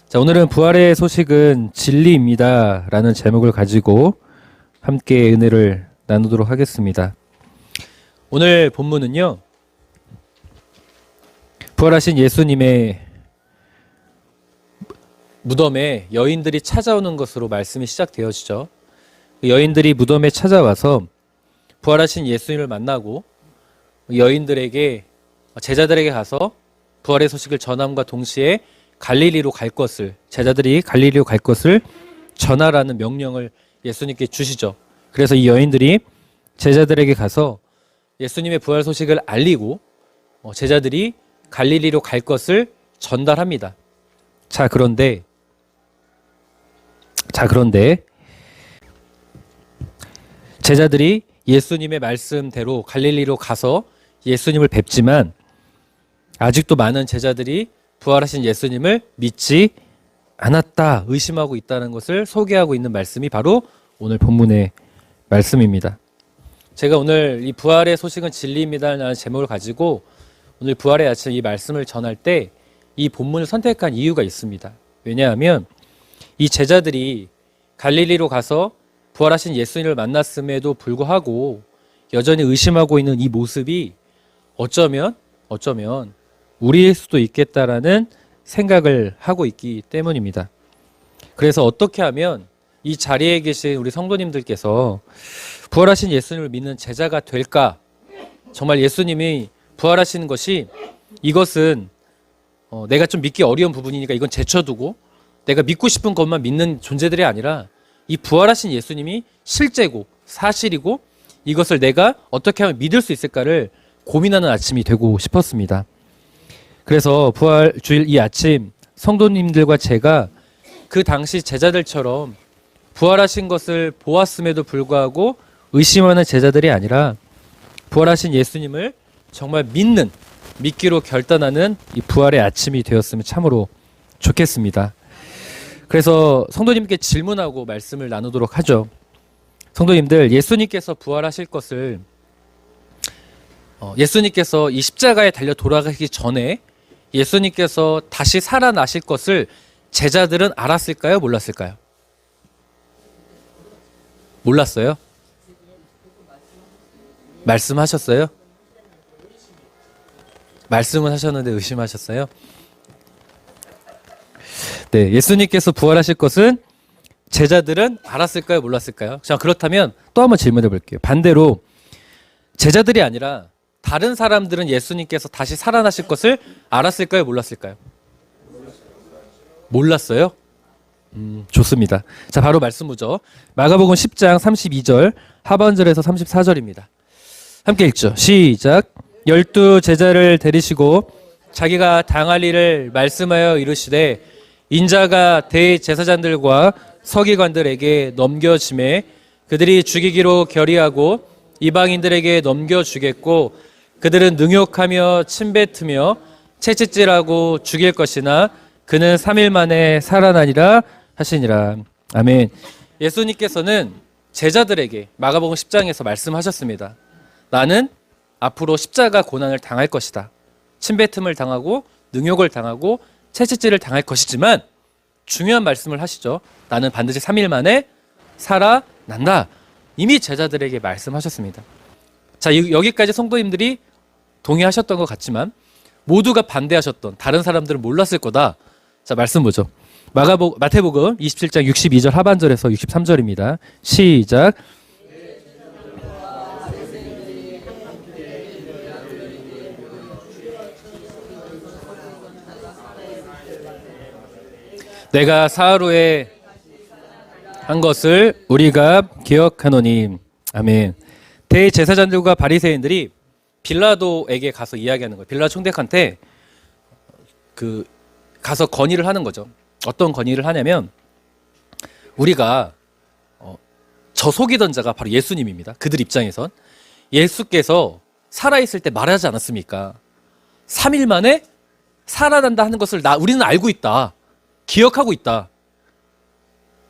자, 오늘은 부활의 소식은 진리입니다. 라는 제목을 가지고 함께 은혜를 나누도록 하겠습니다. 오늘 본문은요, 부활하신 예수님의 무덤에 여인들이 찾아오는 것으로 말씀이 시작되어지죠. 여인들이 무덤에 찾아와서 부활하신 예수님을 만나고 여인들에게, 제자들에게 가서 부활의 소식을 전함과 동시에 갈릴리로 갈 것을, 제자들이 갈릴리로 갈 것을 전하라는 명령을 예수님께 주시죠. 그래서 이 여인들이 제자들에게 가서 예수님의 부활 소식을 알리고 제자들이 갈릴리로 갈 것을 전달합니다. 자, 그런데 제자들이 예수님의 말씀대로 갈릴리로 가서 예수님을 뵙지만 아직도 많은 제자들이 부활하신 예수님을 믿지 않았다, 의심하고 있다는 것을 소개하고 있는 말씀이 바로 오늘 본문의 말씀입니다. 제가 오늘 이 부활의 소식은 진리입니다라는 제목을 가지고 오늘 부활의 아침 이 말씀을 전할 때 이 본문을 선택한 이유가 있습니다. 왜냐하면 이 제자들이 갈릴리로 가서 부활하신 예수님을 만났음에도 불구하고 여전히 의심하고 있는 이 모습이 어쩌면 우리일 수도 있겠다라는 생각을 하고 있기 때문입니다. 그래서 어떻게 하면 이 자리에 계신 우리 성도님들께서 부활하신 예수님을 믿는 제자가 될까? 정말 예수님이 부활하시는 것이, 이것은 내가 좀 믿기 어려운 부분이니까 이건 제쳐두고 내가 믿고 싶은 것만 믿는 존재들이 아니라 이 부활하신 예수님이 실제고 사실이고 이것을 내가 어떻게 하면 믿을 수 있을까를 고민하는 아침이 되고 싶었습니다. 그래서 부활 주일 이 아침 성도님들과 제가 그 당시 제자들처럼 부활하신 것을 보았음에도 불구하고 의심하는 제자들이 아니라 부활하신 예수님을 정말 믿기로 결단하는 이 부활의 아침이 되었으면 참으로 좋겠습니다. 그래서 성도님께 질문하고 말씀을 나누도록 하죠. 성도님들, 예수님께서 부활하실 것을, 예수님께서 이 십자가에 달려 돌아가기 전에 예수님께서 다시 살아나실 것을 제자들은 알았을까요? 몰랐을까요? 몰랐어요? 말씀하셨어요? 말씀은 하셨는데 의심하셨어요? 네, 예수님께서 부활하실 것은 제자들은 알았을까요? 몰랐을까요? 자, 그렇다면 또 한번 질문해 볼게요. 반대로 제자들이 아니라 다른 사람들은 예수님께서 다시 살아나실 것을 알았을까요? 몰랐을까요? 몰랐어요? 좋습니다. 자, 바로 말씀 보죠. 마가복음 10장 32절 하반절에서 34절입니다. 함께 읽죠. 시작. 12 제자를 데리시고 자기가 당할 일을 말씀하여 이르시되 인자가 대제사장들과 서기관들에게 넘겨지매 그들이 죽이기로 결의하고 이방인들에게 넘겨주겠고 그들은 능욕하며 침뱉으며 채찍질하고 죽일 것이나 그는 3일 만에 살아나니라 하시니라. 아멘. 예수님께서는 제자들에게 마가복음 10장에서 말씀하셨습니다. 나는 앞으로 십자가 고난을 당할 것이다. 침뱉음을 당하고 능욕을 당하고 채찍질을 당할 것이지만 중요한 말씀을 하시죠. 나는 반드시 3일 만에 살아난다. 이미 제자들에게 말씀하셨습니다. 자, 여기까지 성도님들이 동의하셨던 것 같지만 모두가 반대하셨던 다른 사람들은 몰랐을 거다. 자, 말씀 보죠. 마태복음 27장 62절 하반절에서 63절입니다. 시작. 내가 사흘 후에 한 것을 우리가 기억하노니. 아멘. 대제사장들과 바리새인들이 빌라도에게 가서 이야기하는 거예요. 빌라도 총독한테 가서 건의를 하는 거죠. 어떤 건의를 하냐면, 우리가 저 속이던 자가 바로 예수님입니다. 그들 입장에선 예수께서 살아있을 때 말하지 않았습니까? 3일 만에 살아난다 하는 것을 우리는 알고 있다. 기억하고 있다.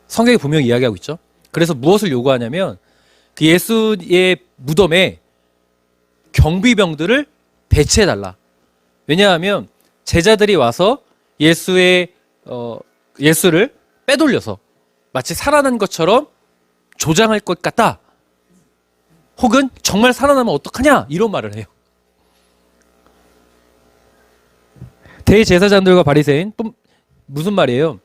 성경에 분명히 이야기하고 있죠. 그래서 무엇을 요구하냐면 그 예수의 무덤에 경비병들을 배치해달라. 왜냐하면 제자들이 와서 예수의 예수를 빼돌려서 마치 살아난 것처럼 조장할 것 같다. 혹은 정말 살아나면 어떡하냐 이런 말을 해요. 대제사장들과 바리새인 무슨 말이에요?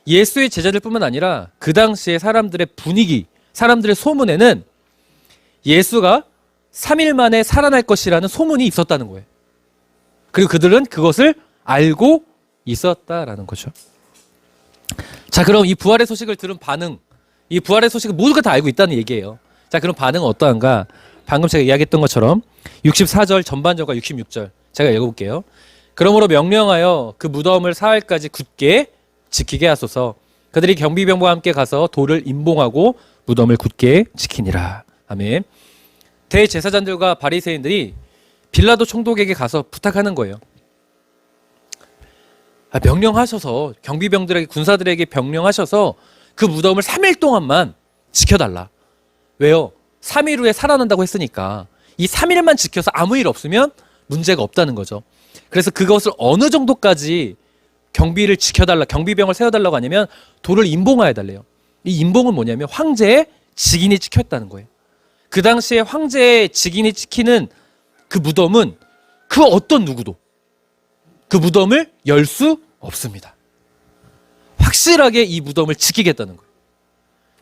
예수의 제자들뿐만 아니라 그 당시에 사람들의 분위기, 사람들의 소문에는 예수가 3일 만에 살아날 것이라는 소문이 있었다는 거예요. 그리고 그들은 그것을 알고 있었다라는 거죠. 자, 그럼 이 부활의 소식을 들은 반응, 이 부활의 소식을 모두가 다 알고 있다는 얘기예요. 자, 그럼 반응은 어떠한가? 방금 제가 이야기했던 것처럼 64절 전반절과 66절 제가 읽어볼게요. 그러므로 명령하여 그 무덤을 사흘까지 굳게 지키게 하소서. 그들이 경비병과 함께 가서 돌을 임봉하고 무덤을 굳게 지키니라. 아멘. 대제사장들과 바리새인들이 빌라도 총독에게 가서 부탁하는 거예요. 명령하셔서, 경비병들에게, 군사들에게 명령하셔서 그 무덤을 3일 동안만 지켜달라. 왜요? 3일 후에 살아난다고 했으니까 이 3일만 지켜서 아무 일 없으면 문제가 없다는 거죠. 그래서 그것을 어느 정도까지 경비를 지켜달라, 경비병을 세워달라고 하냐면 돌을 임봉하여 달래요. 이 임봉은 뭐냐면 황제의 직인이 찍혔다는 거예요. 그 당시에 황제의 직인이 찍히는 그 무덤은 그 어떤 누구도 그 무덤을 열 수 없습니다. 확실하게 이 무덤을 지키겠다는 거예요.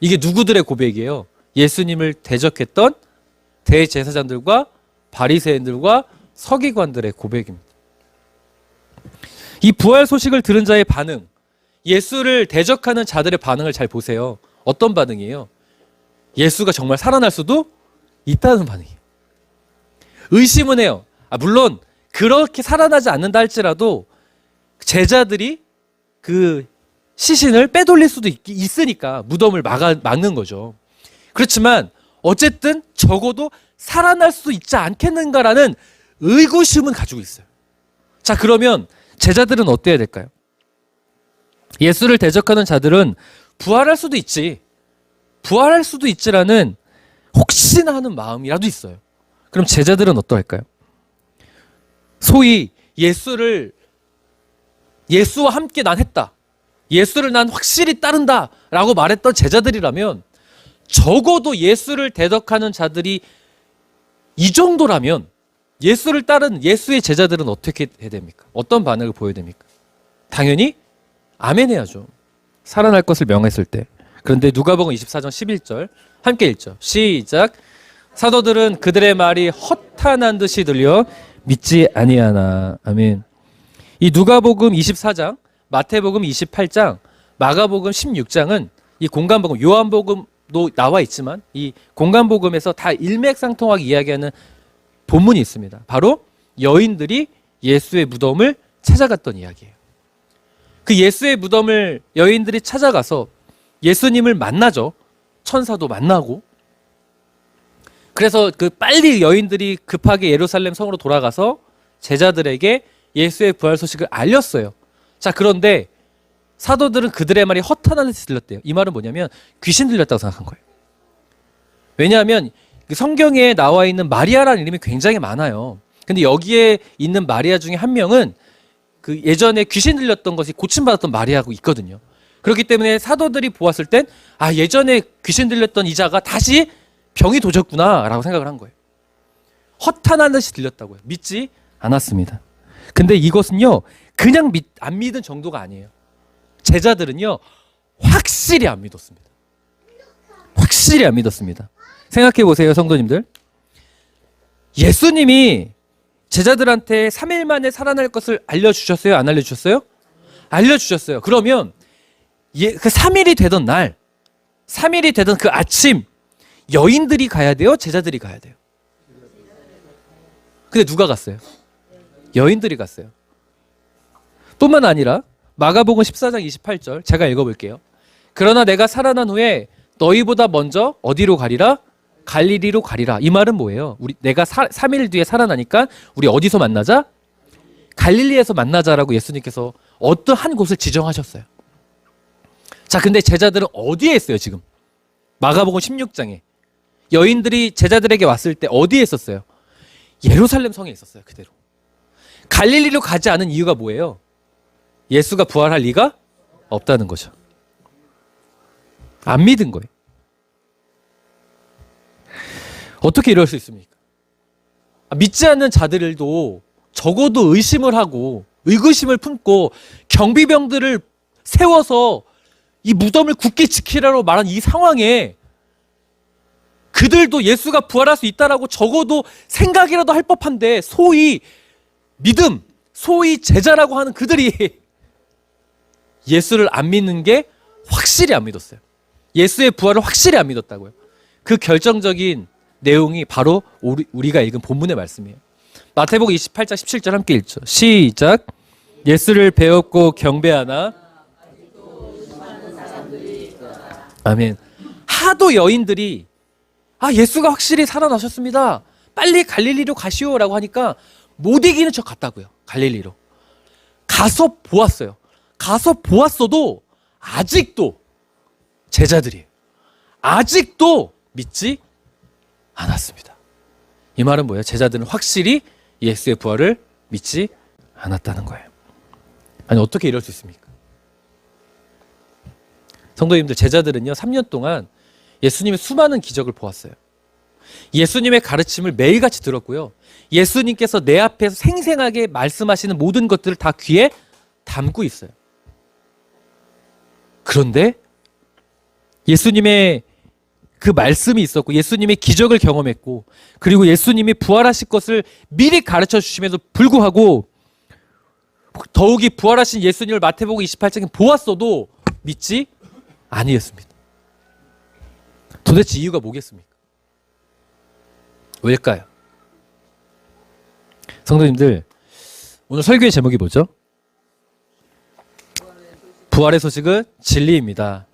이게 누구들의 고백이에요? 예수님을 대적했던 대제사장들과 바리새인들과 서기관들의 고백입니다. 이 부활 소식을 들은 자의 반응, 예수를 대적하는 자들의 반응을 잘 보세요. 어떤 반응이에요? 예수가 정말 살아날 수도 있다는 반응이에요. 의심은 해요. 물론 그렇게 살아나지 않는다 할지라도 제자들이 그 시신을 빼돌릴 수도 있으니까 무덤을 막는 거죠. 그렇지만 어쨌든 적어도 살아날 수도 있지 않겠는가라는 의구심은 가지고 있어요. 자, 그러면 제자들은 어때야 될까요? 예수를 대적하는 자들은 부활할 수도 있지, 부활할 수도 있지라는 혹시나 하는 마음이라도 있어요. 그럼 제자들은 어떠할까요? 소위 예수와 함께 난 했다, 예수를 난 확실히 따른다 라고 말했던 제자들이라면, 적어도 예수를 대적하는 자들이 이 정도라면 예수를 따른 예수의 제자들은 어떻게 해야 됩니까? 어떤 반응을 보여야 됩니까? 당연히 아멘 해야죠. 살아날 것을 명했을 때. 그런데 누가복음 24장 11절 함께 읽죠. 시작. 사도들은 그들의 말이 허탄한 듯이 들려 믿지 아니하나. 아멘. 이 누가복음 24장, 마태복음 28장, 마가복음 16장은 이 공간복음, 요한복음도 나와 있지만 이 공간복음에서 다 일맥상통하게 이야기하는 본문이 있습니다. 바로 여인들이 예수의 무덤을 찾아갔던 이야기예요. 그 예수의 무덤을 여인들이 찾아가서 예수님을 만나죠. 천사도 만나고. 그래서 그 빨리 여인들이 급하게 예루살렘 성으로 돌아가서 제자들에게 예수의 부활 소식을 알렸어요. 자, 그런데 사도들은 그들의 말이 허탄한 듯이 들렸대요. 이 말은 뭐냐면 귀신 들렸다고 생각한 거예요. 왜냐하면 성경에 나와 있는 마리아라는 이름이 굉장히 많아요. 근데 여기에 있는 마리아 중에 한 명은 그 예전에 귀신 들렸던 것이 고침받았던 마리아고 있거든요. 그렇기 때문에 사도들이 보았을 땐 예전에 귀신 들렸던 이자가 다시 병이 도졌구나 라고 생각을 한 거예요. 허탄한 듯이 들렸다고요. 믿지 않았습니다. 근데 이것은요, 그냥 안 믿은 정도가 아니에요. 제자들은요, 확실히 안 믿었습니다. 확실히 안 믿었습니다. 생각해 보세요, 성도님들. 예수님이 제자들한테 3일 만에 살아날 것을 알려주셨어요? 안 알려주셨어요? 알려주셨어요. 그러면 그 3일이 되던 날, 3일이 되던 그 아침, 여인들이 가야 돼요? 제자들이 가야 돼요? 근데 누가 갔어요? 여인들이 갔어요. 뿐만 아니라 마가복음 14장 28절 제가 읽어볼게요. 그러나 내가 살아난 후에 너희보다 먼저 어디로 가리라? 갈릴리로 가리라. 이 말은 뭐예요? 내가 3일 뒤에 살아나니까 우리 어디서 만나자? 갈릴리에서 만나자라고 예수님께서 어떤 한 곳을 지정하셨어요. 자, 근데 제자들은 어디에 있어요 지금? 마가복음 16장에 여인들이 제자들에게 왔을 때 어디에 있었어요? 예루살렘 성에 있었어요. 그대로. 갈릴리로 가지 않은 이유가 뭐예요? 예수가 부활할 리가 없다는 거죠. 안 믿은 거예요. 어떻게 이럴 수 있습니까? 믿지 않는 자들도 적어도 의심을 하고 의구심을 품고 경비병들을 세워서 이 무덤을 굳게 지키라고 말한 이 상황에 그들도 예수가 부활할 수 있다라고 적어도 생각이라도 할 법한데 소위 믿음, 소위 제자라고 하는 그들이 예수를 안 믿는 게 확실히 안 믿었어요. 예수의 부활을 확실히 안 믿었다고요. 그 결정적인 내용이 바로 우리가 읽은 본문의 말씀이에요. 마태복음 28장 17절 함께 읽죠. 시작. 예수를 배웠고 경배하나 아멘. 하도 여인들이 예수가 확실히 살아나셨습니다. 빨리 갈릴리로 가시오라고 하니까 못 이기는 척 갔다고요. 갈릴리로. 가서 보았어요. 가서 보았어도 아직도 제자들이에요. 아직도 믿지 않았습니다. 이 말은 뭐예요? 제자들은 확실히 예수의 부활을 믿지 않았다는 거예요. 아니 어떻게 이럴 수 있습니까? 성도님들, 제자들은요 3년 동안 예수님의 수많은 기적을 보았어요. 예수님의 가르침을 매일같이 들었고요. 예수님께서 내 앞에서 생생하게 말씀하시는 모든 것들을 다 귀에 담고 있어요. 그런데 예수님의 그 말씀이 있었고 예수님의 기적을 경험했고 그리고 예수님이 부활하실 것을 미리 가르쳐 주심에도 불구하고 더욱이 부활하신 예수님을 마태복음 28장에 보았어도 믿지 아니었습니다. 도대체 이유가 뭐겠습니까? 왜일까요? 성도님들, 오늘 설교의 제목이 뭐죠? 부활의 소식은 진리입니다.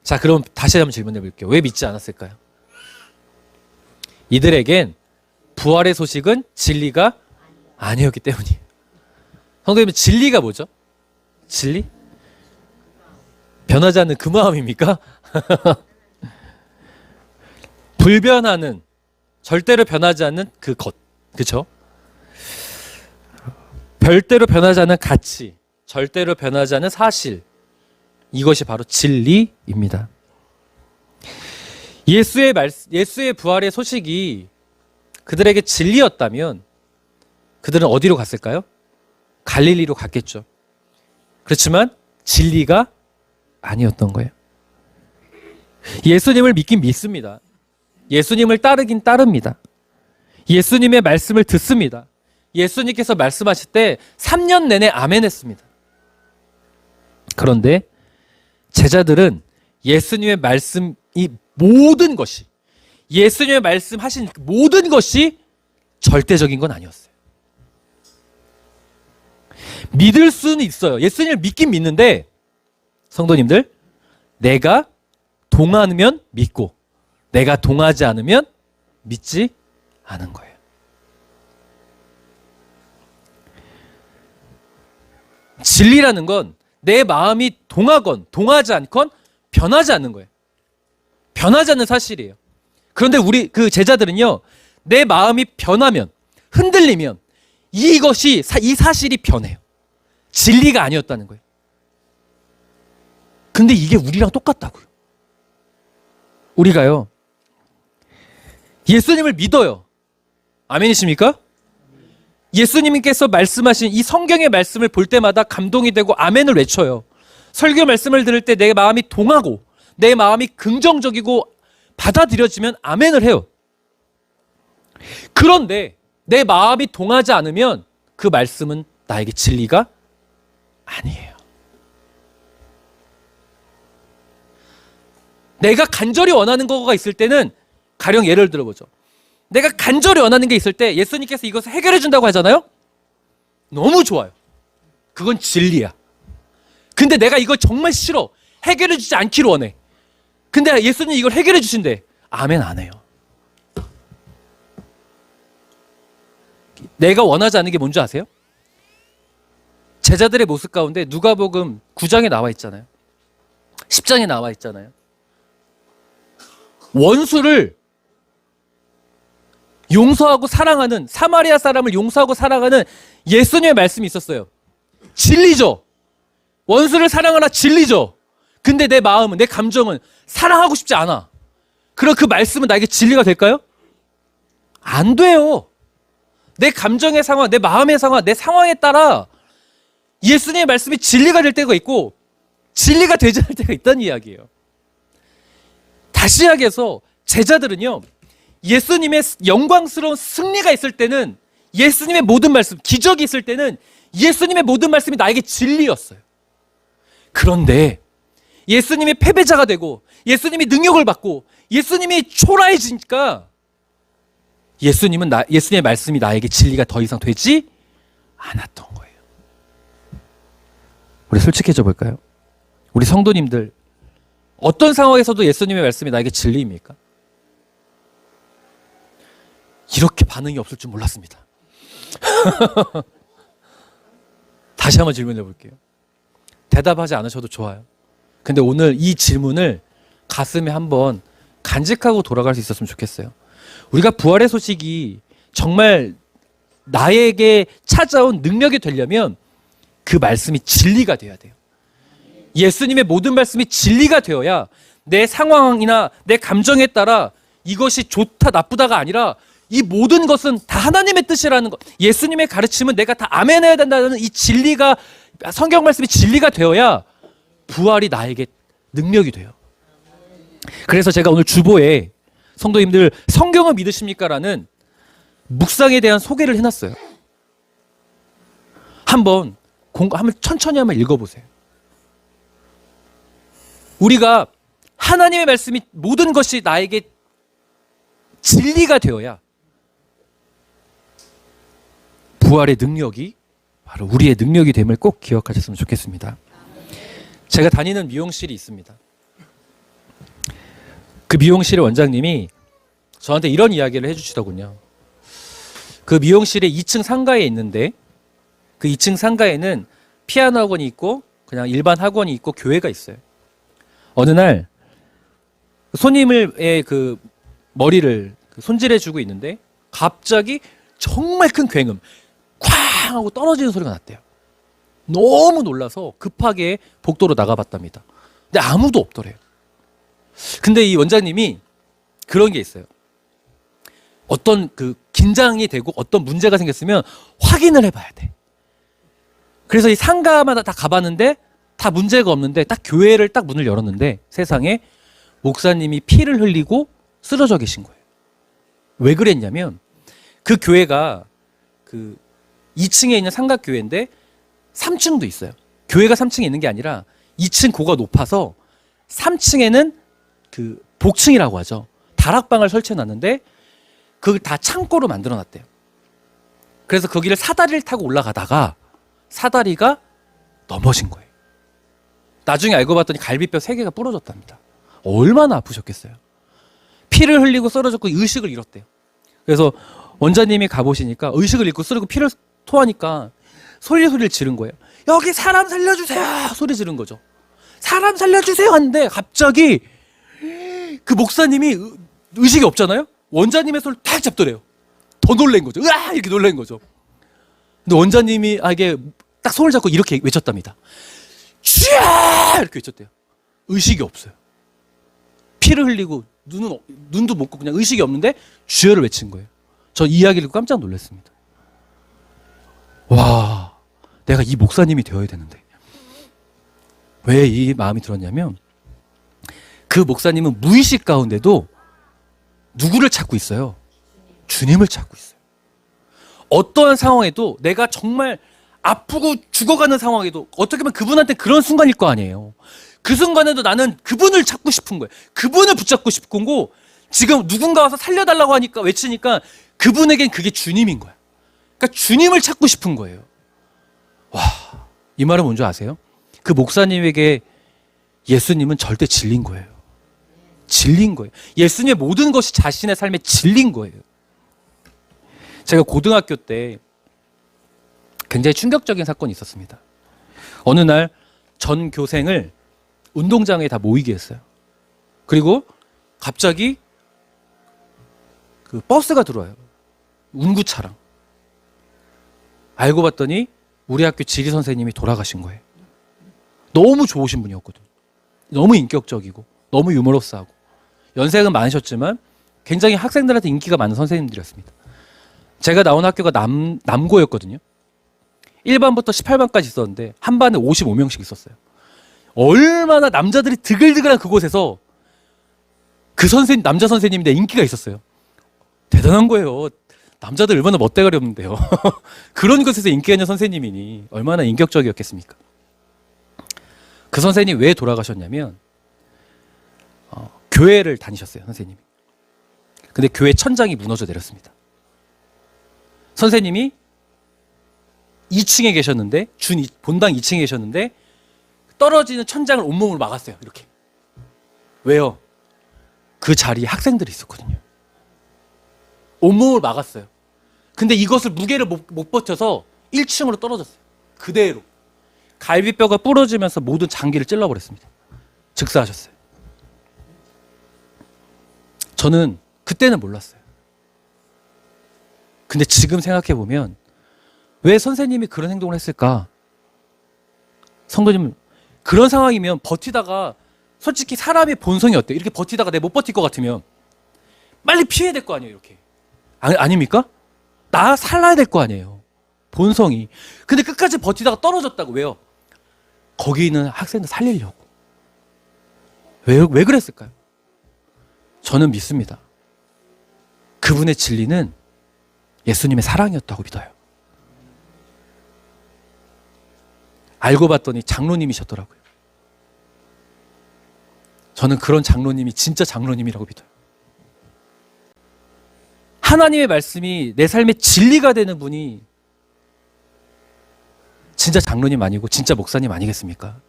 자, 그럼 다시 한번 질문해 볼게요. 왜 믿지 않았을까요? 이들에겐 부활의 소식은 진리가 아니었기 때문이에요. 성도님들, 진리가 뭐죠? 진리? 변하지 않는 그 마음입니까? 불변하는, 절대로 변하지 않는 그 것. 그쵸? 절대로 변하지 않는 가치, 절대로 변하지 않는 사실. 이것이 바로 진리입니다. 예수의 부활의 소식이 그들에게 진리였다면 그들은 어디로 갔을까요? 갈릴리로 갔겠죠. 그렇지만 진리가 아니었던 거예요. 예수님을 믿긴 믿습니다. 예수님을 따르긴 따릅니다. 예수님의 말씀을 듣습니다. 예수님께서 말씀하실 때 3년 내내 아멘 했습니다. 그런데 제자들은 예수님의 말씀이 모든 것이, 예수님의 말씀하신 모든 것이 절대적인 건 아니었어요. 믿을 수는 있어요. 예수님을 믿긴 믿는데 성도님들, 내가 동하면 믿고 내가 동하지 않으면 믿지 않은 거예요. 진리라는 건 내 마음이 동하건 동하지 않건 변하지 않는 거예요. 변하지 않는 사실이에요. 그런데 우리 그 제자들은요, 내 마음이 변하면, 흔들리면 이 사실이 변해요. 진리가 아니었다는 거예요. 근데 이게 우리랑 똑같다고요. 우리가요, 예수님을 믿어요. 아멘이십니까? 예수님께서 말씀하신 이 성경의 말씀을 볼 때마다 감동이 되고 아멘을 외쳐요. 설교 말씀을 들을 때 내 마음이 동하고 내 마음이 긍정적이고 받아들여지면 아멘을 해요. 그런데 내 마음이 동하지 않으면 그 말씀은 나에게 진리가 아니에요. 내가 간절히 원하는 거가 있을 때는, 가령 예를 들어보죠. 내가 간절히 원하는 게 있을 때 예수님께서 이것을 해결해 준다고 하잖아요. 너무 좋아요. 그건 진리야. 근데 내가 이거 정말 싫어, 해결해 주지 않기를 원해. 근데 예수님 이걸 해결해 주신대. 아멘 안 해요. 내가 원하지 않는 게 뭔지 아세요? 제자들의 모습 가운데 누가복음 9장에 나와 있잖아요. 10장에 나와 있잖아요. 원수를 용서하고 사랑하는, 사마리아 사람을 용서하고 사랑하는 예수님의 말씀이 있었어요. 진리죠. 원수를 사랑하라 진리죠. 근데 내 마음은, 내 감정은 사랑하고 싶지 않아. 그럼 그 말씀은 나에게 진리가 될까요? 안 돼요. 내 감정의 상황, 내 마음의 상황, 내 상황에 따라 예수님의 말씀이 진리가 될 때가 있고 진리가 되지 않을 때가 있다는 이야기예요. 다시 이야기해서 제자들은요, 예수님의 영광스러운 승리가 있을 때는, 예수님의 모든 말씀, 기적이 있을 때는 예수님의 모든 말씀이 나에게 진리였어요. 그런데 예수님이 패배자가 되고 예수님이 능력을 받고 예수님이 초라해지니까 예수님의 말씀이 나에게 진리가 더 이상 되지 않았던 거예요. 우리 솔직해져 볼까요? 우리 성도님들, 어떤 상황에서도 예수님의 말씀이 나에게 진리입니까? 이렇게 반응이 없을 줄 몰랐습니다. 다시 한번 질문해 볼게요. 대답하지 않으셔도 좋아요. 근데 오늘 이 질문을 가슴에 한번 간직하고 돌아갈 수 있었으면 좋겠어요. 우리가 부활의 소식이 정말 나에게 찾아온 능력이 되려면 그 말씀이 진리가 돼야 돼요. 예수님의 모든 말씀이 진리가 되어야 내 상황이나 내 감정에 따라 이것이 좋다 나쁘다가 아니라 이 모든 것은 다 하나님의 뜻이라는 것, 예수님의 가르침은 내가 다 아멘해야 된다는 이 진리가, 성경 말씀이 진리가 되어야 부활이 나에게 능력이 돼요. 그래서 제가 오늘 주보에 성도님들 성경을 믿으십니까? 라는 묵상에 대한 소개를 해놨어요. 한번 천천히 한번 읽어보세요. 우리가 하나님의 말씀이 모든 것이 나에게 진리가 되어야 부활의 능력이 바로 우리의 능력이 됨을 꼭 기억하셨으면 좋겠습니다. 제가 다니는 미용실이 있습니다. 그 미용실의 원장님이 저한테 이런 이야기를 해주시더군요. 그 미용실의 2층 상가에 있는데 그 2층 상가에는 피아노 학원이 있고 그냥 일반 학원이 있고 교회가 있어요. 어느 날 손님의 그 머리를 손질해주고 있는데 갑자기 정말 큰 굉음 쾅 하고 떨어지는 소리가 났대요. 너무 놀라서 급하게 복도로 나가봤답니다. 근데 아무도 없더래요. 근데 이 원장님이 그런 게 있어요. 어떤 그 긴장이 되고 어떤 문제가 생겼으면 확인을 해봐야 돼. 그래서 이 상가마다 다 가봤는데 다 문제가 없는데 딱 교회를 딱 문을 열었는데 세상에 목사님이 피를 흘리고 쓰러져 계신 거예요. 왜 그랬냐면 그 교회가 그 2층에 있는 삼각교회인데 3층도 있어요. 교회가 3층에 있는 게 아니라 2층 고가 높아서 3층에는 그 복층이라고 하죠. 다락방을 설치해 놨는데 그걸 다 창고로 만들어 놨대요. 그래서 거기를 사다리를 타고 올라가다가 사다리가 넘어진 거예요. 나중에 알고 봤더니 갈비뼈 3개가 부러졌답니다. 얼마나 아프셨겠어요. 피를 흘리고 쓰러졌고 의식을 잃었대요. 그래서 원장님이 가보시니까 의식을 잃고 쓰러지고 피를 토하니까 소리를 지른 거예요. 여기 사람 살려주세요! 소리 지른 거죠. 사람 살려주세요! 하는데 갑자기 그 목사님이 의식이 없잖아요? 원장님의 손을 탁 잡더래요. 더 놀란 거죠. 으아! 이렇게 놀란 거죠. 근데 원장님이 이게 딱 손을 잡고 이렇게 외쳤답니다. 쥐야! 이렇게 외쳤대요. 의식이 없어요. 피를 흘리고 눈도 못 고 그냥 의식이 없는데 주여를 외친 거예요. 저 이 이야기를 듣고 깜짝 놀랐습니다. 와, 내가 이 목사님이 되어야 되는데. 왜 이 마음이 들었냐면 그 목사님은 무의식 가운데도 누구를 찾고 있어요? 주님을 찾고 있어요. 어떠한 상황에도 내가 정말 아프고 죽어가는 상황에도 어떻게 보면 그분한테 그런 순간일 거 아니에요. 그 순간에도 나는 그분을 찾고 싶은 거예요. 그분을 붙잡고 싶은 거고 지금 누군가 와서 살려달라고 하니까 외치니까 그분에겐 그게 주님인 거야. 그러니까 주님을 찾고 싶은 거예요. 와, 이 말은 뭔지 아세요? 그 목사님에게 예수님은 절대 진리인 거예요. 진리인 거예요. 예수님의 모든 것이 자신의 삶에 진리인 거예요. 제가 고등학교 때 굉장히 충격적인 사건이 있었습니다. 어느 날 전 교생을 운동장에 다 모이게 했어요. 그리고 갑자기 그 버스가 들어와요. 운구차랑. 알고 봤더니 우리 학교 지리 선생님이 돌아가신 거예요. 너무 좋으신 분이었거든요. 너무 인격적이고 너무 유머러스하고 연세는 많으셨지만 굉장히 학생들한테 인기가 많은 선생님들이었습니다. 제가 나온 학교가 남고였거든요. 1반부터 18반까지 있었는데 한 반에 55명씩 있었어요. 얼마나 남자들이 드글드글한 그곳에서 그 남자 선생님인데 인기가 있었어요. 대단한 거예요. 남자들 얼마나 멋대가리 없는데요. 그런 곳에서 인기가 있는 선생님이니 얼마나 인격적이었겠습니까? 그 선생님이 왜 돌아가셨냐면 교회를 다니셨어요, 선생님이. 근데 교회 천장이 무너져 내렸습니다. 선생님이 2층에 계셨는데 본당 2층에 계셨는데 떨어지는 천장을 온몸으로 막았어요. 이렇게. 왜요? 그 자리에 학생들이 있었거든요. 온몸을 막았어요. 근데 이것을 무게를 못 버텨서 1층으로 떨어졌어요. 그대로. 갈비뼈가 부러지면서 모든 장기를 찔러버렸습니다. 즉사하셨어요. 저는 그때는 몰랐어요. 근데 지금 생각해보면 왜 선생님이 그런 행동을 했을까? 성도님, 그런 상황이면 버티다가 솔직히 사람의 본성이 어때요? 이렇게 버티다가 내가 못 버틸 것 같으면 빨리 피해야 될 거 아니에요, 이렇게. 아닙니까? 나 살아야 될 거 아니에요. 본성이. 근데 끝까지 버티다가 떨어졌다고. 왜요? 거기 있는 학생들 살리려고. 왜 그랬을까요? 저는 믿습니다. 그분의 진리는 예수님의 사랑이었다고 믿어요. 알고 봤더니 장로님이셨더라고요. 저는 그런 장로님이 진짜 장로님이라고 믿어요. 하나님의 말씀이 내 삶의 진리가 되는 분이 진짜 장로님 아니고 진짜 목사님 아니겠습니까?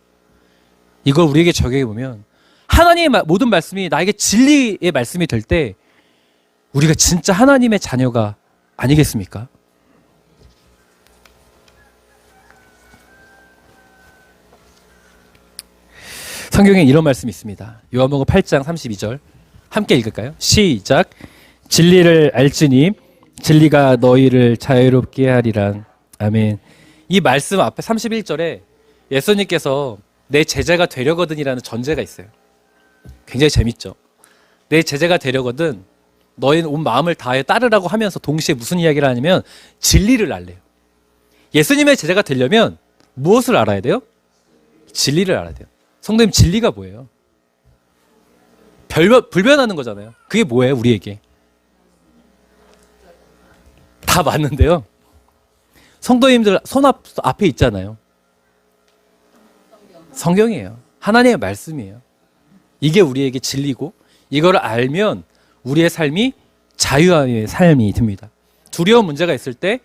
이걸 우리에게 적용해 보면 하나님의 모든 말씀이 나에게 진리의 말씀이 될 때 우리가 진짜 하나님의 자녀가 아니겠습니까? 성경에 이런 말씀이 있습니다. 요한복음 8장 32절 함께 읽을까요? 시작. 진리를 알지니 진리가 너희를 자유롭게 하리라. 아멘. 이 말씀 앞에 31절에 예수님께서 내 제자가 되려거든이라는 전제가 있어요. 굉장히 재밌죠. 내 제자가 되려거든 너희는 온 마음을 다해 따르라고 하면서 동시에 무슨 이야기를 하냐면 진리를 알래요. 예수님의 제자가 되려면 무엇을 알아야 돼요? 진리를 알아야 돼요. 성도님, 진리가 뭐예요? 불변하는 거잖아요. 그게 뭐예요, 우리에게? 다 맞는데요. 성도님들 손 앞에 있잖아요. 성경이에요. 하나님의 말씀이에요. 이게 우리에게 진리고 이걸 알면 우리의 삶이 자유의 삶이 됩니다. 두려운 문제가 있을 때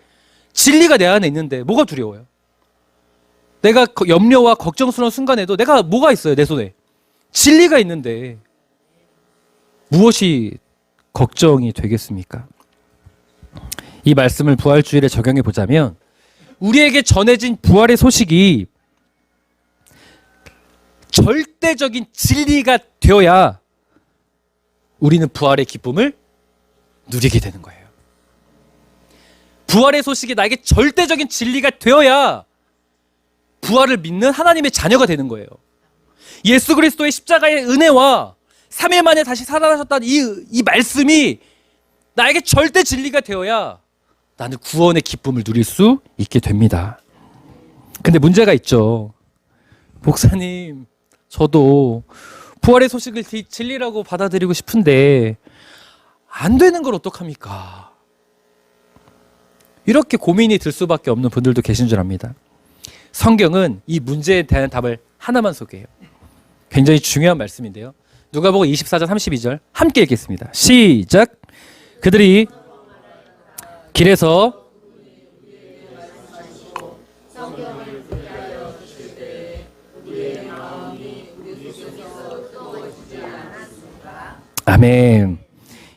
진리가 내 안에 있는데 뭐가 두려워요? 내가 염려와 걱정스러운 순간에도 내가 뭐가 있어요, 내 손에? 진리가 있는데 무엇이 걱정이 되겠습니까? 이 말씀을 부활주일에 적용해 보자면 우리에게 전해진 부활의 소식이 절대적인 진리가 되어야 우리는 부활의 기쁨을 누리게 되는 거예요. 부활의 소식이 나에게 절대적인 진리가 되어야 부활을 믿는 하나님의 자녀가 되는 거예요. 예수 그리스도의 십자가의 은혜와 3일 만에 다시 살아나셨다는 이 말씀이 나에게 절대 진리가 되어야 나는 구원의 기쁨을 누릴 수 있게 됩니다. 근데 문제가 있죠. 목사님, 저도 부활의 소식을 진리라고 받아들이고 싶은데 안 되는 걸 어떡합니까? 이렇게 고민이 들 수밖에 없는 분들도 계신 줄 압니다. 성경은 이 문제에 대한 답을 하나만 소개해요. 굉장히 중요한 말씀인데요. 누가복음 24장 32절 함께 읽겠습니다. 시작. 그들이 길에서 아멘.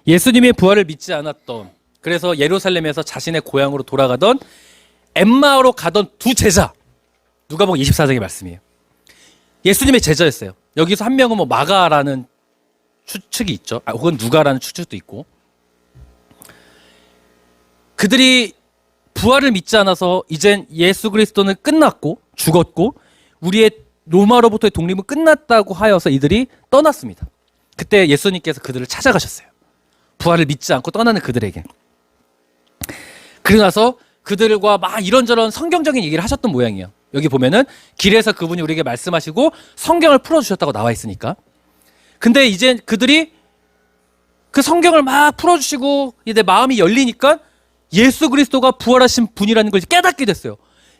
예수님의 부활을 믿지 않았던, 그래서 예루살렘에서 자신의 고향으로 돌아가던 엠마오로 가던 두 제자, 누가복음 24장의 말씀이에요. 예수님의 제자였어요. 여기서 한 명은 뭐 마가라는 추측이 있죠. 혹은 누가라는 추측도 있고. 그들이 부활을 믿지 않아서 이젠 예수 그리스도는 끝났고 죽었고 우리의 로마로부터의 독립은 끝났다고 하여서 이들이 떠났습니다. 그때 예수님께서 그들을 찾아가셨어요. 부활을 믿지 않고 떠나는 그들에게. 그러고 나서 그들과 막 이런저런 성경적인 얘기를 하셨던 모양이에요. 여기 보면은 길에서 그분이 우리에게 말씀하시고 성경을 풀어주셨다고 나와 있으니까. 근데 이제 그들이 그 성경을 막 풀어주시고 이제 마음이 열리니까 예수 그리스도가 부활하신 분이라는 걸 깨닫게 됐어요.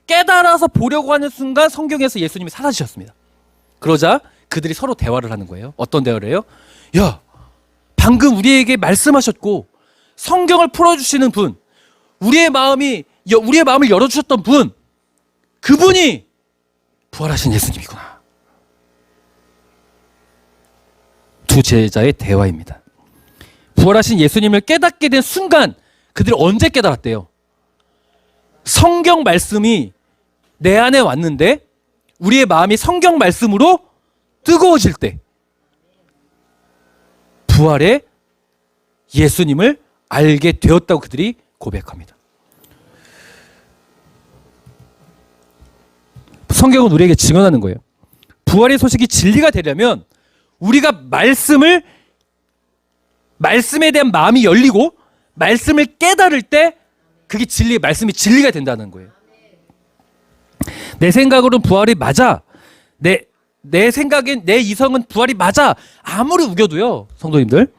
깨달아서 보려고 하는 순간 성경에서 예수님이 사라지셨습니다. 그러자 그들이 서로 대화를 하는 거예요. 어떤 대화를 해요? 야, 방금 우리에게 말씀하셨고 성경을 풀어주시는 분, 우리의 마음을 열어주셨던 분, 그분이 부활하신 예수님이구나. 두 제자의 대화입니다. 부활하신 예수님을 깨닫게 된 순간 그들이 언제 깨달았대요? 성경 말씀이 내 안에 왔는데 우리의 마음이 성경 말씀으로 뜨거워질 때 부활의 예수님을 알게 되었다고 그들이 고백합니다. 성경은 우리에게 증언하는 거예요. 부활의 소식이 진리가 되려면 우리가 말씀에 대한 마음이 열리고 말씀을 깨달을 때 그게 말씀이 진리가 된다는 거예요. 내 생각으로는 부활이 맞아. 내 생각엔 내 이성은 부활이 맞아. 아무리 우겨도요, 성도님들,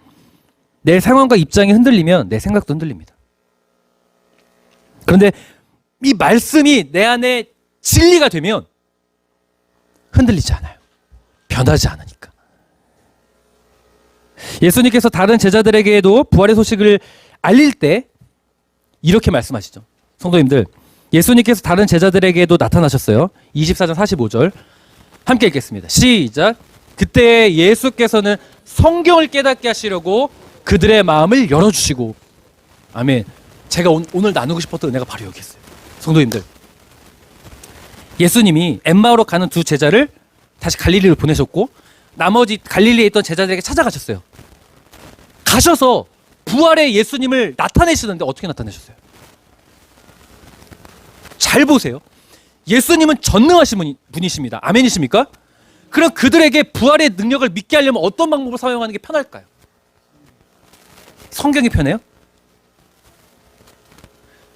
내 상황과 입장이 흔들리면 내 생각도 흔들립니다. 그런데 이 말씀이 내 안에 진리가 되면 흔들리지 않아요. 변하지 않으니까. 예수님께서 다른 제자들에게도 부활의 소식을 알릴 때 이렇게 말씀하시죠. 성도님들, 예수님께서 다른 제자들에게도 나타나셨어요. 24장 45절 함께 읽겠습니다. 시작. 그때 예수께서는 성경을 깨닫게 하시려고 그들의 마음을 열어주시고, 아멘. 제가 오늘 나누고 싶었던 은혜가 바로 여기 있어요. 성도님들, 예수님이 엠마오로 가는 두 제자를 다시 갈릴리로 보내셨고 나머지 갈릴리에 있던 제자들에게 찾아가셨어요. 가셔서 부활의 예수님을 나타내시는데 어떻게 나타내셨어요? 잘 보세요. 예수님은 전능하신 분이십니다. 아멘이십니까? 그럼 그들에게 부활의 능력을 믿게 하려면 어떤 방법을 사용하는 게 편할까요? 성경이 편해요?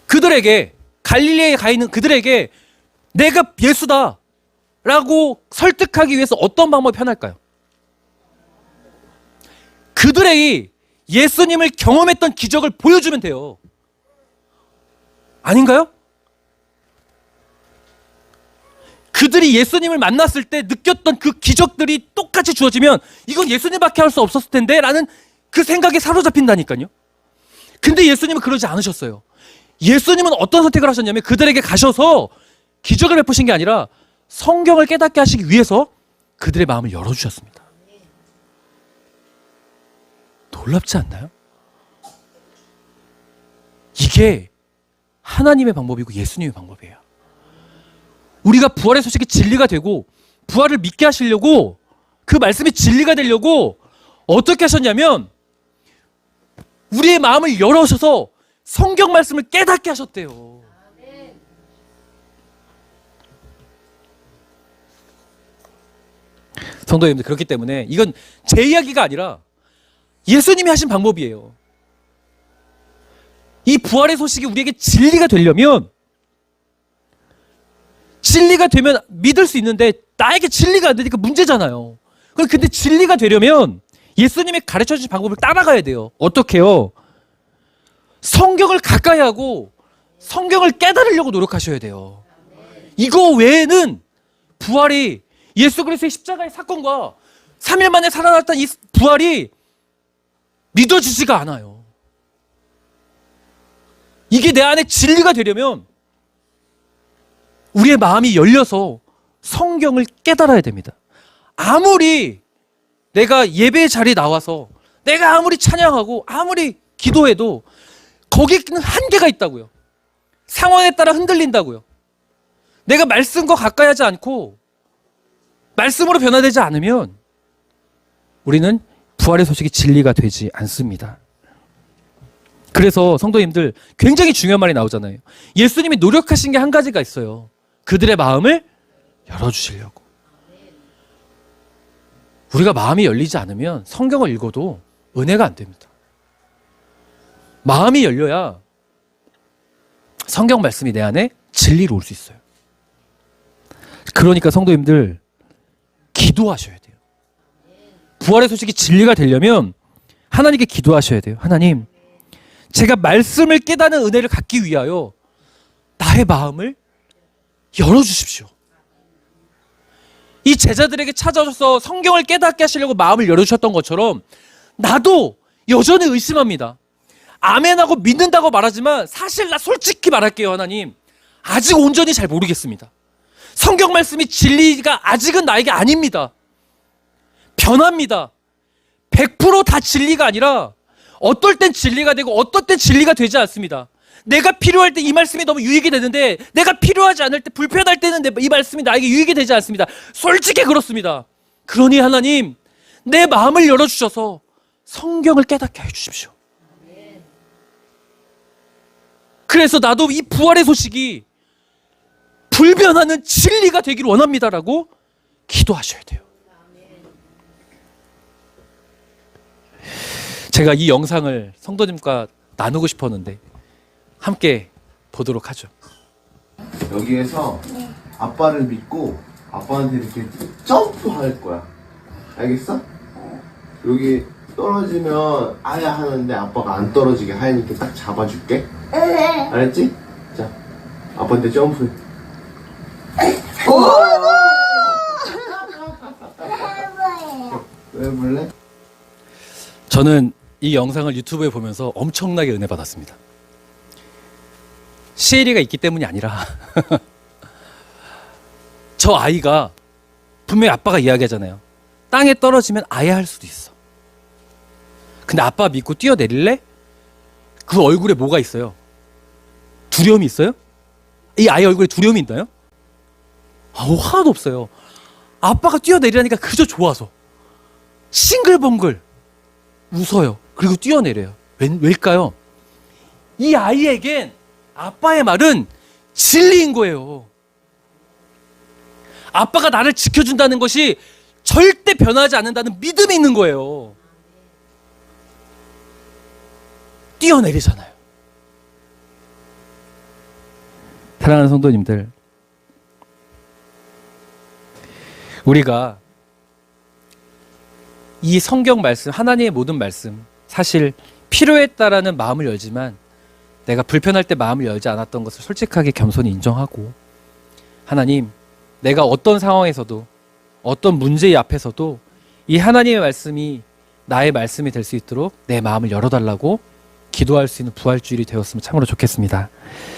그들에게, 갈릴리에 가 있는 그들에게 내가 예수다 라고 설득하기 위해서 어떤 방법이 편할까요? 그들이 예수님을 경험했던 기적을 보여주면 돼요. 아닌가요? 그들이 예수님을 만났을 때 느꼈던 그 기적들이 똑같이 주어지면 이건 예수님밖에 할 수 없었을 텐데 라는 그 생각에 사로잡힌다니까요. 근데 예수님은 그러지 않으셨어요. 예수님은 어떤 선택을 하셨냐면 그들에게 가셔서 기적을 베푸신 게 아니라 성경을 깨닫게 하시기 위해서 그들의 마음을 열어주셨습니다. 놀랍지 않나요? 이게 하나님의 방법이고 예수님의 방법이에요. 우리가 부활의 소식이 진리가 되고 부활을 믿게 하시려고 그 말씀이 진리가 되려고 어떻게 하셨냐면 우리의 마음을 열어셔서 성경 말씀을 깨닫게 하셨대요. 성도님들, 그렇기 때문에 이건 제 이야기가 아니라 예수님이 하신 방법이에요. 이 부활의 소식이 우리에게 진리가 되려면 진리가 되면 믿을 수 있는데 나에게 진리가 안 되니까 문제잖아요. 근데 진리가 되려면 예수님이 가르쳐 주신 방법을 따라가야 돼요. 어떻게요? 성경을 가까이 하고 성경을 깨달으려고 노력하셔야 돼요. 이거 외에는 부활이 예수 그리스도의 십자가의 사건과 3일 만에 살아났던 이 부활이 믿어지지가 않아요. 이게 내 안에 진리가 되려면 우리의 마음이 열려서 성경을 깨달아야 됩니다. 아무리 내가 예배 자리에 나와서 내가 아무리 찬양하고 아무리 기도해도 거기는 한계가 있다고요. 상황에 따라 흔들린다고요. 내가 말씀과 가까이 하지 않고 말씀으로 변화되지 않으면 우리는 부활의 소식이 진리가 되지 않습니다. 그래서 성도님들, 굉장히 중요한 말이 나오잖아요. 예수님이 노력하신 게 한 가지가 있어요. 그들의 마음을 열어주시려고. 우리가 마음이 열리지 않으면 성경을 읽어도 은혜가 안 됩니다. 마음이 열려야 성경 말씀이 내 안에 진리로 올 수 있어요. 그러니까 성도님들 기도하셔야 돼요. 부활의 소식이 진리가 되려면 하나님께 기도하셔야 돼요. 하나님, 제가 말씀을 깨닫는 은혜를 갖기 위하여 나의 마음을 열어주십시오. 이 제자들에게 찾아오셔서 성경을 깨닫게 하시려고 마음을 열어주셨던 것처럼 나도 여전히 의심합니다. 아멘하고 믿는다고 말하지만 사실 나 솔직히 말할게요. 하나님, 아직 온전히 잘 모르겠습니다. 성경 말씀이 진리가 아직은 나에게 아닙니다. 변합니다. 100% 다 진리가 아니라 어떨 땐 진리가 되고 어떨 땐 진리가 되지 않습니다. 내가 필요할 때 이 말씀이 너무 유익이 되는데 내가 필요하지 않을 때, 불편할 때는 이 말씀이 나에게 유익이 되지 않습니다. 솔직히 그렇습니다. 그러니 하나님, 내 마음을 열어주셔서 성경을 깨닫게 해주십시오. 그래서 나도 이 부활의 소식이 불변하는 진리가 되기를 원합니다라고 기도하셔야 돼요. 제가 이 영상을 성도님과 나누고 싶었는데 함께 보도록 하죠. 여기에서 아빠를 믿고 아빠한테 이렇게 점프할 거야. 알겠어? 여기 떨어지면 아야 하는데 아빠가 안 떨어지게 하연이께 딱 잡아줄게. 알았지? 자, 아빠한테 점프. 왜 볼래? 저는 이 영상을 유튜브에 보면서 엄청나게 은혜 받았습니다. 시엘이가 있기 때문이 아니라 저 아이가 분명히 아빠가 이야기하잖아요. 땅에 떨어지면 아야 할 수도 있어. 근데 아빠 믿고 뛰어내릴래? 그 얼굴에 뭐가 있어요? 두려움이 있어요? 이 아이 얼굴에 두려움이 있나요? 하나도 없어요. 아빠가 뛰어내리라니까 그저 좋아서 싱글벙글 웃어요. 그리고 뛰어내려요. 왜일까요? 이 아이에겐 아빠의 말은 진리인 거예요. 아빠가 나를 지켜준다는 것이 절대 변하지 않는다는 믿음이 있는 거예요. 뛰어내리잖아요. 사랑하는 성도님들, 우리가 이 성경 말씀, 하나님의 모든 말씀, 사실 필요했다라는 마음을 열지만 내가 불편할 때 마음을 열지 않았던 것을 솔직하게 겸손히 인정하고, 하나님, 내가 어떤 상황에서도 어떤 문제 앞에서도 이 하나님의 말씀이 나의 말씀이 될 수 있도록 내 마음을 열어달라고 기도할 수 있는 부활주일이 되었으면 참으로 좋겠습니다.